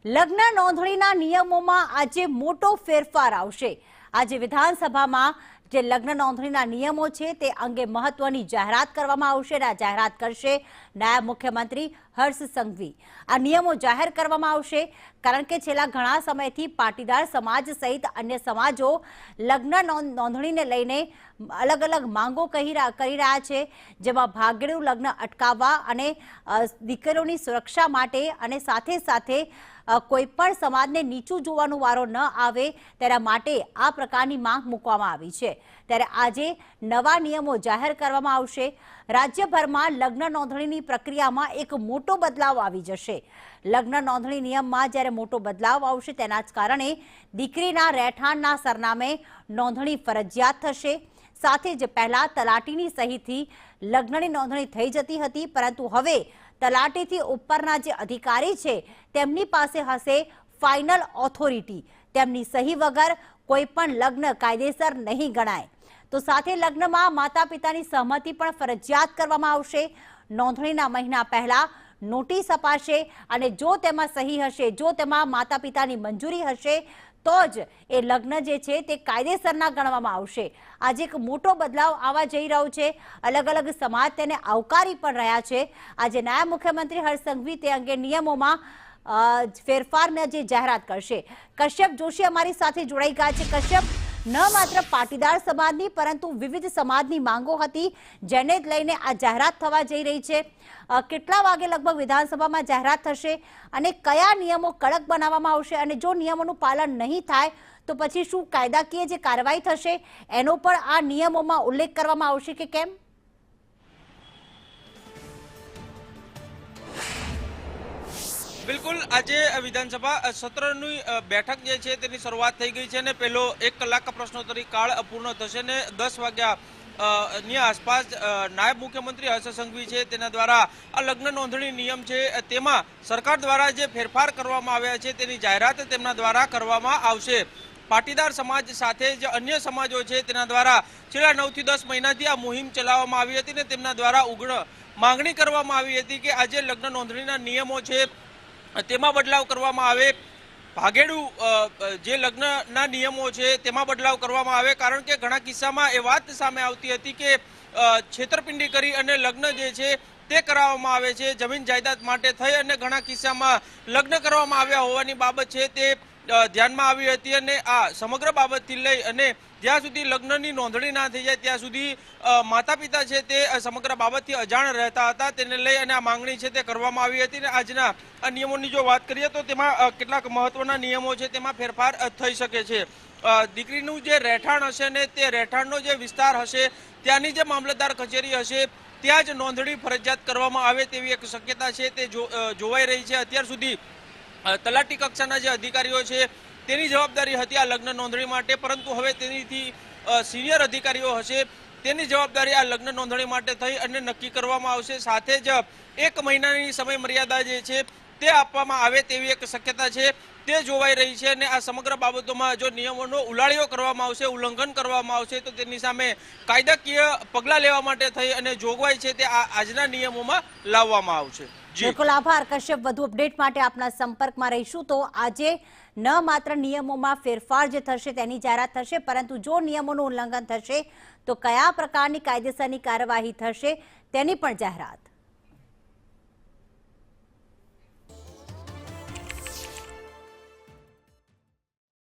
લગ્ન નોંધણીના નિયમોમાં આજે મોટો ફેરફાર આવશે। આજે વિધાનસભામાં જે લગ્ન નોંધણીના નિયમો છે તે અંગે મહત્વની જાહેરાત કરવામાં આવશે અને આ જાહેરાત કરશે નાયબ મુખ્યમંત્રી હર્ષ સંઘવી। આ નિયમો જાહેર કરવામાં આવશે કારણ કે છેલ્લા ઘણા સમયથી પાટીદાર સમાજ સહિત અન્ય સમાજો લગ્ન નોંધણીને લઈને અલગ અલગ માંગો કરી રહ્યા છે, જેમાં ભાગેડુ લગ્ન અટકાવવા અને દીકરીઓની સુરક્ષા માટે અને સાથે સાથે કોઈ પણ સમાજને નીચું જોવાનો વારો ન આવે તેના માટે આ પ્રકારની માંગ મૂકવામાં આવી છે। ત્યારે આજે નવા નિયમો જાહેર કરવામાં આવશે। રાજ્યભરમાં લગ્ન નોંધણીની પ્રક્રિયામાં એક મોટો બદલાવ આવી જશે। લગ્ન નોંધણી નિયમમાં જ્યારે મોટો બદલાવ આવશે તેના જ કારણે દીકરીના રહેઠાણના સરનામે નોંધણી ફરજિયાત થશે। સાથે જ પહેલા તલાટીની સહીથી લગ્નની નોંધણી થઈ જતી હતી, પરંતુ હવે તલાટીથી ઉપરના જે અધિકારી છે તેમની પાસે હશે ફાઇનલ ઓથોરિટી। તેમની સહી વગર કોઈ પણ લગ્ન કાયદેસર નહીં ગણાય। તો સાથે લગ્નમાં માતા પિતાની સહમતિ પણ ફરજિયાત કરવામાં આવશે। નોંધણીના મહિના પહેલા નોટિસ અપાશે અને જો તેમાં સહી હશે, જો તેમાં માતા પિતાની મંજૂરી હશે તો જ એ લગ્ન જે છે તે કાયદેસરના ગણવામાં આવશે। આજે એક મોટો બદલાવ આવવા જઈ રહ્યો છે। અલગ અલગ સમાજ તેને આવકારી પણ રહ્યા છે। આજે નાયબ મુખ્યમંત્રી હર્ષ સંઘવી તે અંગે નિયમોમાં ફેરફારની જે જાહેરાત કરશે। કશ્યપ જોશી અમારી સાથે જોડાઈ ગયા છે। કશ્યપ, ન માત્ર પાટીદાર સમાજની પરંતુ વિવિધ સમાજની માંગો હતી જેને જ લઈને આ જાહેરાત થવા જઈ રહી છે। કેટલા વાગે લગભગ વિધાનસભામાં જાહેરાત થશે અને કયા નિયમો કડક બનાવવામાં આવશે અને જો નિયમોનું પાલન નહીં થાય તો પછી શું કાયદાકીય જે કાર્યવાહી થશે એનો પણ આ નિયમોમાં ઉલ્લેખ કરવામાં આવશે કે કેમ? બિલકુલ, આજે વિધાનસભા સત્રની બેઠક જે છે તેની શરૂઆત થઈ ગઈ છે અને પહેલો 1 કલાક પ્રશ્નોત્તરી કાળ પૂર્ણ થશે ને 10 વાગ્યા ની આસપાસ નાયબ મુખ્યમંત્રી હર્ષ સંઘવી છે તેના દ્વારા આ લગ્ન નોંધણી નિયમ છે તેમાં સરકાર દ્વારા જે ફેરફાર કરવામાં આવ્યા છે તેની જાહેરાત તેમના દ્વારા કરવામાં આવશે। પાટીદાર સમાજ સાથે જે અન્ય સમાજો છે તેના દ્વારા છેલ્લા 9 થી 10 મહિનાથી આ મુહિમ ચલાવવામાં આવી હતી ને તેમના દ્વારા ઉગ્ર માંગણી કરવામાં આવી હતી કે આજે લગ્ન નોંધણીના નિયમો છે તેમાં બદલાવ કરવામાં આવે। ભાગેડુ જે લગ્નના નિયમો છે તેમાં બદલાવ કરવામાં આવે, કારણ કે ઘણા કિસ્સામાં એ વાત સામે આવતી હતી કે છેતરપિંડી કરી અને લગ્ન જે છે તે કરાવવામાં આવે છે જમીન જાયદાદ માટે થઈ અને ઘણા કિસ્સામાં લગ્ન કરવામાં આવ્યા હોવાની બાબત છે તે ધ્યાનમાં આવી હતી અને આ સમગ્ર બાબતથી લઈ અને જ્યાં સુધી લગ્નની નોંધણી ના થઈ જાય ત્યાં સુધી માતા પિતા છે તે સમગ્ર બાબતથી અજાણ રહેતા હતા। તેને લઈ અને આ માંગણી છે તે કરવામાં આવી હતી અને આજના આ નિયમોની જો વાત કરીએ તો તેમાં કેટલાક મહત્વના નિયમો છે તેમાં ફેરફાર થઈ શકે છે। દીકરીનું જે રહેઠાણ હશે ને તે રહેઠાણનો જે વિસ્તાર હશે ત્યાંની જે મામલતદાર કચેરી હશે ત્યાં જ નોંધણી ફરજિયાત કરવામાં આવે તેવી એક શક્યતા છે તે જોવાઈ રહી છે। અત્યાર સુધી તલાટી કક્ષાના જે અધિકારીઓ છે તેની જવાબદારી હતી આ લગ્ન નોંધણી માટે, પરંતુ હવે તેનીથી સિનિયર અધિકારીઓ હશે તેની જવાબદારી આ લગ્ન નોંધણી માટે થઈ અને નક્કી કરવામાં આવશે। સાથે જ 1 મહિનાની સમય મર્યાદા જે છે તે આપવામાં આવે તેવી એક શક્યતા છે તે જોવાઈ રહી છે અને આ સમગ્ર બાબતોમાં જો નિયમોનો ઉલાળ્યો કરવામાં આવશે, ઉલ્લંઘન કરવામાં આવશે તો તેની સામે કાયદાકીય પગલાં લેવા માટે થઈ અને જોગવાઈ છે તે આજના નિયમોમાં લાવવામાં આવશે। બિલકુલ, આભાર કશ્યપ। વધુ અપડેટ માટે આપના સંપર્કમાં રહીશું। તો આજે ન માત્ર નિયમોમાં ફેરફાર જે થશે તેની જાહેરાત થશે, પરંતુ જો નિયમોનું ઉલ્લંઘન થશે તો કયા પ્રકારની કાયદેસરની કાર્યવાહી થશે તેની પણ જાહેરાત।